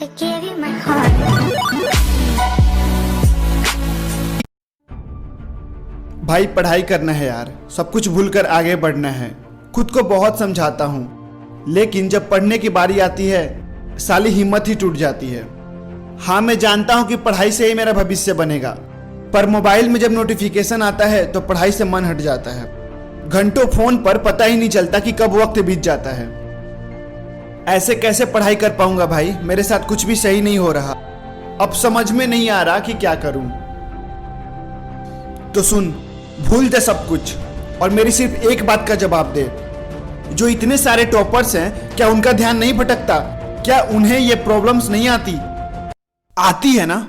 I gave you my heart. भाई पढ़ाई करना है यार, सब कुछ भूलकर आगे बढ़ना है। खुद को बहुत समझाता हूँ, लेकिन जब पढ़ने की बारी आती है साली हिम्मत ही टूट जाती है। हाँ मैं जानता हूँ कि पढ़ाई से ही मेरा भविष्य बनेगा, पर मोबाइल में जब नोटिफिकेशन आता है तो पढ़ाई से मन हट जाता है। घंटों फोन पर पता ही नहीं चलता कि कब वक्त बीत जाता है। ऐसे कैसे पढ़ाई कर पाऊंगा भाई, मेरे साथ कुछ भी सही नहीं हो रहा। अब समझ में नहीं आ रहा कि क्या करूं। तो सुन, भूल दे सब कुछ और मेरी सिर्फ एक बात का जवाब दे। जो इतने सारे टॉपर्स हैं, क्या उनका ध्यान नहीं भटकता? क्या उन्हें ये प्रॉब्लम्स नहीं आती? आती है ना।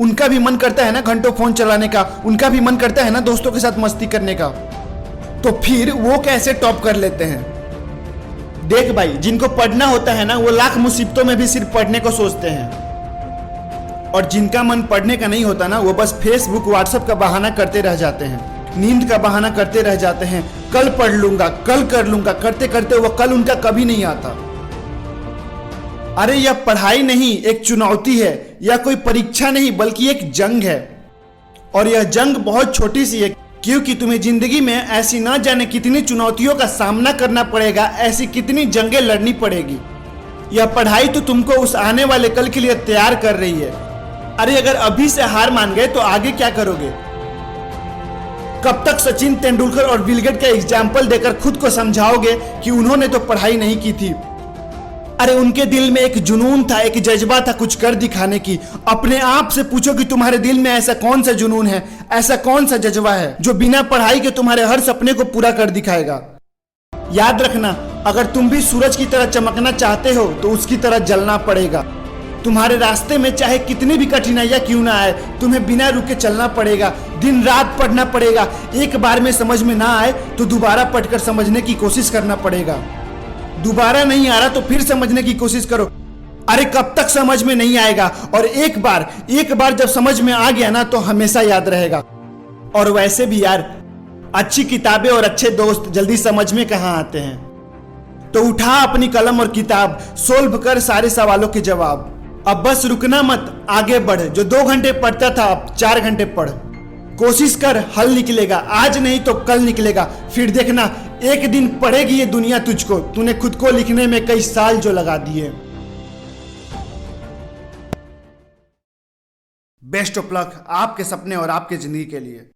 उनका भी मन करता है ना घंटों फोन चलाने का, उनका भी मन करता है ना दोस्तों के साथ मस्ती करने का। तो फिर वो कैसे टॉप कर लेते हैं? देख भाई, जिनको पढ़ना होता है ना वो लाख मुसीबतों में भी सिर्फ पढ़ने को सोचते हैं, और जिनका मन पढ़ने का नहीं होता ना वो बस फेसबुक व्हाट्सएप का बहाना करते रह जाते हैं, नींद का बहाना करते रह जाते हैं। कल पढ़ लूंगा, कल कर लूंगा, करते करते वो कल उनका कभी नहीं आता। अरे यह पढ़ाई नहीं, एक चुनौती है। यह कोई परीक्षा नहीं बल्कि एक जंग है, और यह जंग बहुत छोटी सी है, क्योंकि तुम्हें जिंदगी में ऐसी ना जाने कितनी चुनौतियों का सामना करना पड़ेगा, ऐसी कितनी जंगें लड़नी पड़ेगी। यह पढ़ाई तो तुमको उस आने वाले कल के लिए तैयार कर रही है। अरे अगर अभी से हार मान गए तो आगे क्या करोगे? कब तक सचिन तेंदुलकर और बिल गेट्स का एग्जाम्पल देकर खुद को समझाओगे कि उन्होंने तो पढ़ाई नहीं की थी? अरे उनके दिल में एक जुनून था, एक जज्बा था कुछ कर दिखाने की। अपने आप से पूछो कि तुम्हारे दिल में ऐसा कौन सा जुनून है, ऐसा कौन सा जज्बा है जो बिना पढ़ाई के तुम्हारे हर सपने को पूरा कर दिखाएगा। याद रखना, अगर तुम भी सूरज की तरह चमकना चाहते हो तो उसकी तरह जलना पड़ेगा। तुम्हारे रास्ते में चाहे कितनी भी कठिनाइयां क्यों ना आए, तुम्हें बिना रुके चलना पड़ेगा, दिन रात पढ़ना पड़ेगा। एक बार में समझ में ना आए तो दोबारा पढ़कर समझने की कोशिश करना पड़ेगा। दोबारा नहीं आ रहा तो फिर समझने की कोशिश करो। अरे कब तक समझ में नहीं आएगा? और एक बार जब समझ में आ गया ना तो हमेशा याद रहेगा। और वैसे भी यार, अच्छी किताबें और अच्छे दोस्त जल्दी समझ में कहां आते हैं। तो उठा अपनी कलम और किताब, सोल्व कर सारे सवालों के जवाब। अब बस रुकना मत, आगे बढ़। जो 2 घंटे पढ़ता था अब 4 घंटे पढ़। कोशिश कर, हल निकलेगा। आज नहीं तो कल निकलेगा। फिर देखना, एक दिन पढ़ेगी ये दुनिया तुझको। तूने खुद को लिखने में कई साल जो लगा दिए। बेस्ट ऑफ लक आपके सपने और आपके जिंदगी के लिए।